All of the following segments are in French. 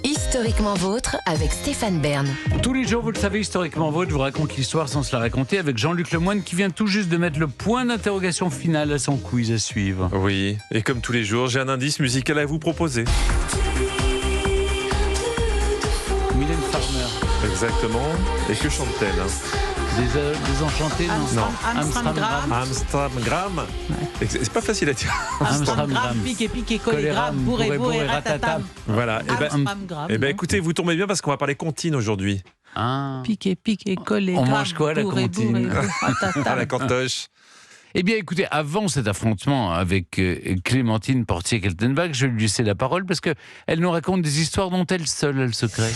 Historiquement vôtre avec Stéphane Bern. Tous les jours, vous le savez, Historiquement Vôtre vous raconte l'histoire sans se la raconter avec Jean-Luc Lemoyne qui vient tout juste de mettre le point d'interrogation final à son quiz à suivre. Oui, et comme tous les jours, j'ai un indice musical à vous proposer. Mylène Farmer. Exactement. Et que chante-t-elle Des enchantés, non? Amstramgram. Amstramgram. C'est pas facile à dire. Amstramgram, piqué, collégramme, bourré, ratatam. Voilà. Et ben écoutez, vous tombez bien parce qu'on va parler comptine aujourd'hui. Ah. Piqué, collégramme. On mange quoi, la comptine? À la cantoche. Eh bien, écoutez, avant cet affrontement avec Clémentine Portier-Keltenbach, je vais lui laisser la parole parce qu'elle nous raconte des histoires dont elle seule a le secret.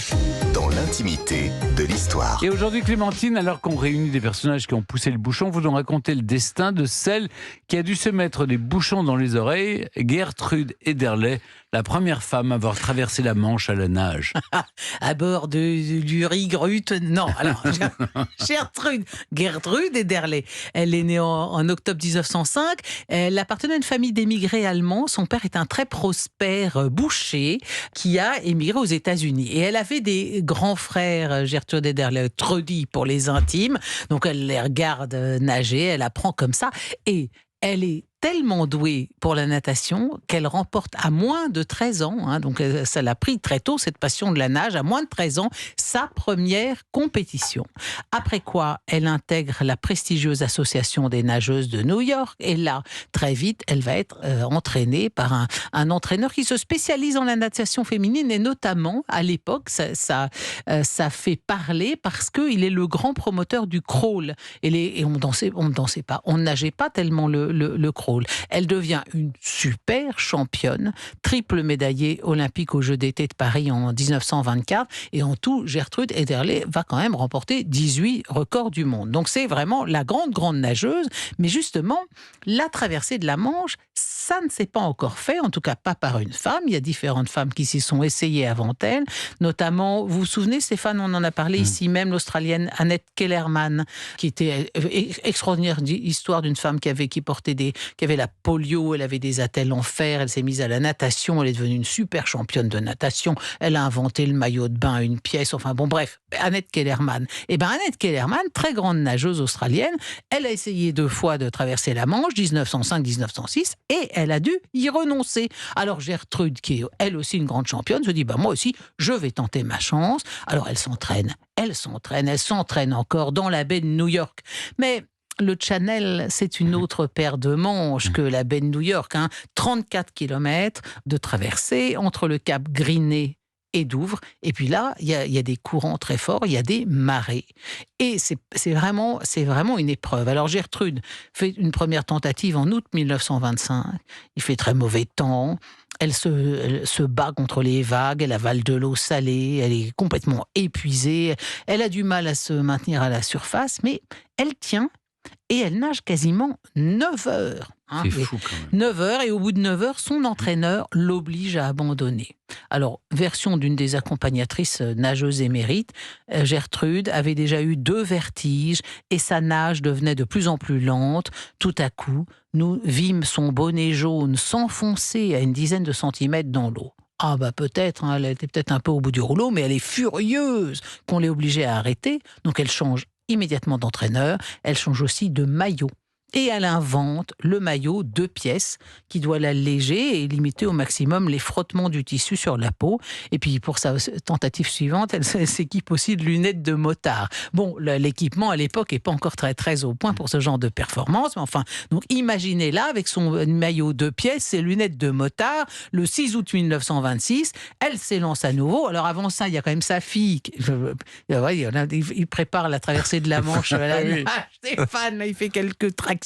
Dans l'intimité de l'histoire. Et aujourd'hui, Clémentine, alors qu'on réunit des personnages qui ont poussé le bouchon, vous nous racontez le destin de celle qui a dû se mettre des bouchons dans les oreilles, Gertrude Ederle, la première femme à avoir traversé la Manche à la nage. À bord du Rigrut. Non, alors, Gertrude Ederle. Elle est née en octobre 1905. Elle appartenait à une famille d'émigrés allemands. Son père est un très prospère boucher qui a émigré aux États-Unis. Et elle avait des grands frères, Gertrude Ederle, Trudy pour les intimes. Donc elle les regarde nager, elle apprend comme ça. Et elle est tellement douée pour la natation qu'elle remporte à moins de 13 ans, donc ça l'a pris très tôt, cette passion de la nage, à moins de 13 ans, sa première compétition. Après quoi, elle intègre la prestigieuse association des nageuses de New York, et là, très vite, elle va être entraînée par un entraîneur qui se spécialise en la natation féminine, et notamment, à l'époque, ça fait parler parce qu'il est le grand promoteur du crawl. Et on ne dansait pas, on ne nageait pas tellement le crawl. Elle devient une super championne, triple médaillée olympique aux Jeux d'été de Paris en 1924. Et en tout, Gertrude Ederle va quand même remporter 18 records du monde. Donc c'est vraiment la grande nageuse. Mais justement, la traversée de la Manche, ça ne s'est pas encore fait, en tout cas pas par une femme. Il y a différentes femmes qui s'y sont essayées avant elle. Notamment, vous vous souvenez, Stéphane, on en a parlé ici même, l'Australienne Annette Kellerman, qui était extraordinaire histoire d'une femme qui avait la polio, elle avait des attelles en fer, elle s'est mise à la natation, elle est devenue une super championne de natation, elle a inventé le maillot de bain, une pièce, enfin bon bref, Annette Kellerman. Et bien Annette Kellerman, très grande nageuse australienne, elle a essayé 2 fois de traverser la Manche, 1905-1906, et elle a dû y renoncer. Alors Gertrude, qui est elle aussi une grande championne, se dit moi aussi, je vais tenter ma chance. Alors elle s'entraîne encore dans la baie de New York. Mais le Channel, c'est une autre paire de manches que la baie de New York. 34 km de traversée entre le cap Grinney et Douvres. Et puis là, il y a des courants très forts, il y a des marées. Et c'est vraiment une épreuve. Alors Gertrude fait une première tentative en août 1925. Il fait très mauvais temps. Elle se bat contre les vagues, elle avale de l'eau salée, elle est complètement épuisée. Elle a du mal à se maintenir à la surface, mais elle tient. Et elle nage quasiment 9 heures. C'est fou quand même. 9 heures, et au bout de 9 heures, son entraîneur l'oblige à abandonner. Alors, version d'une des accompagnatrices nageuses émérites, Gertrude avait déjà eu 2 vertiges et sa nage devenait de plus en plus lente. Tout à coup, nous vîmes son bonnet jaune s'enfoncer à une dizaine de centimètres dans l'eau. Ah bah peut-être, elle était peut-être un peu au bout du rouleau, mais elle est furieuse qu'on l'ait obligée à arrêter. Donc elle change immédiatement d'entraîneur, elle change aussi de maillot. Et elle invente le maillot 2 pièces qui doit l'alléger et limiter au maximum les frottements du tissu sur la peau. Et puis pour sa tentative suivante, elle s'équipe aussi de lunettes de motard. Bon, l'équipement à l'époque n'est pas encore très au point pour ce genre de performance, mais enfin, donc imaginez là avec son maillot 2 pièces, ses lunettes de motard, le 6 août 1926, elle s'élance à nouveau. Alors avant ça, il y a quand même sa fille. Il prépare la traversée de la Manche. Stéphane, il fait quelques tractions.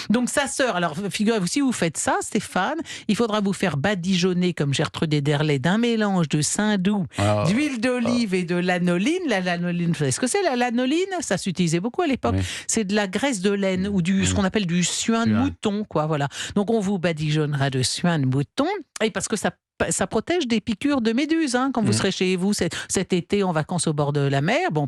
Donc sa sœur, alors figurez-vous, si vous faites ça, Stéphane, il faudra vous faire badigeonner comme Gertrude Ederle d'un mélange de saindoux, d'huile d'olive et de lanoline. La lanoline, vous savez ce que c'est la lanoline? Ça s'utilisait beaucoup à l'époque. Oui. C'est de la graisse de laine ou ce qu'on appelle du suin de mouton, quoi. Voilà. Donc on vous badigeonnera de suin de mouton, et parce que ça ça protège des piqûres de méduses, quand vous serez chez vous cet été en vacances au bord de la mer. Bon,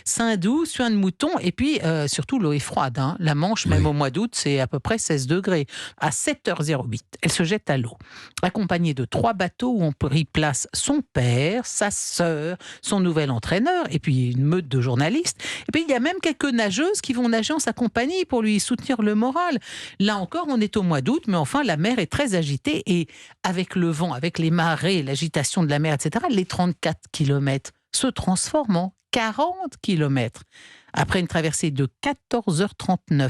sein doux, suin de mouton, et puis surtout l'eau est froide. La Manche, même au mois d'août, c'est à peu près 16 degrés. À 7h08, elle se jette à l'eau, accompagnée de 3 bateaux où on y place son père, sa sœur, son nouvel entraîneur, et puis une meute de journalistes. Et puis il y a même quelques nageuses qui vont nager en sa compagnie pour lui soutenir le moral. Là encore, on est au mois d'août, mais enfin, la mer est très agitée, et avec le vent, avec les marées, l'agitation de la mer, etc., les 34 km se transforment en 40 km. Après une traversée de 14h39,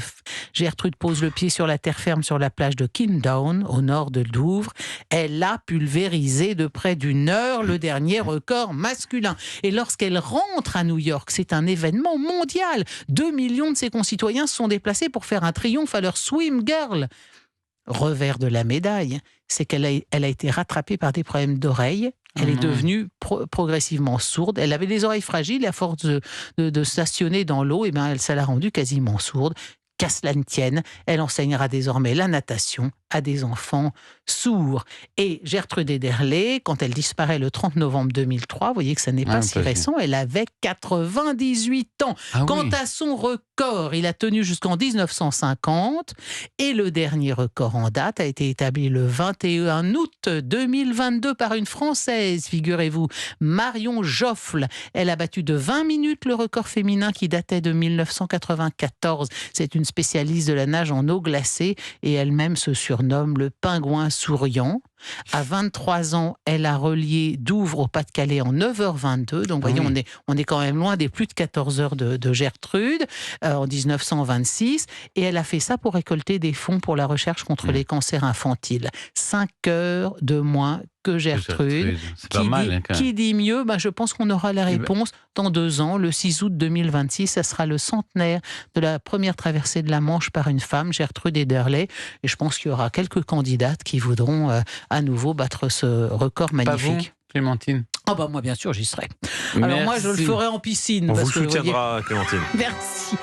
Gertrude pose le pied sur la terre ferme sur la plage de Kindown, au nord de Douvres. Elle a pulvérisé de près d'1 heure le dernier record masculin. Et lorsqu'elle rentre à New York, c'est un événement mondial. 2 millions de ses concitoyens se sont déplacés pour faire un triomphe à leur swim girl. Revers de la médaille, c'est qu'elle a été rattrapée par des problèmes d'oreilles. Elle est devenue progressivement sourde. Elle avait les oreilles fragiles et à force de stationner dans l'eau, ça l'a rendue quasiment sourde. Qu'à cela ne tienne, elle enseignera désormais la natation à des enfants sourds. Et Gertrude Ederle, quand elle disparaît le 30 novembre 2003, vous voyez que ça n'est pas si récent, elle avait 98 ans. Quant à son record, il a tenu jusqu'en 1950 et le dernier record en date a été établi le 21 août 2022 par une Française, figurez-vous, Marion Joffle. Elle a battu de 20 minutes le record féminin qui datait de 1994. C'est une spécialiste de la nage en eau glacée et elle-même se surnomme le pingouin souriant. À 23 ans, elle a relié Douvres au Pas-de-Calais en 9h22. Donc, voyez, on est quand même loin des plus de 14 heures de Gertrude en 1926. Et elle a fait ça pour récolter des fonds pour la recherche contre les cancers infantiles. 5 heures de moins que Gertrude. C'est pas mal, qui dit mieux? Je pense qu'on aura la réponse dans 2 ans. Le 6 août 2026, ça sera le centenaire de la première traversée de la Manche par une femme, Gertrude Ederle. Et je pense qu'il y aura quelques candidates qui voudront à nouveau battre ce record magnifique. Pas vous, Clémentine? Moi, bien sûr, j'y serai. Alors moi, je le ferai en piscine. On vous soutiendra, Clémentine. Merci.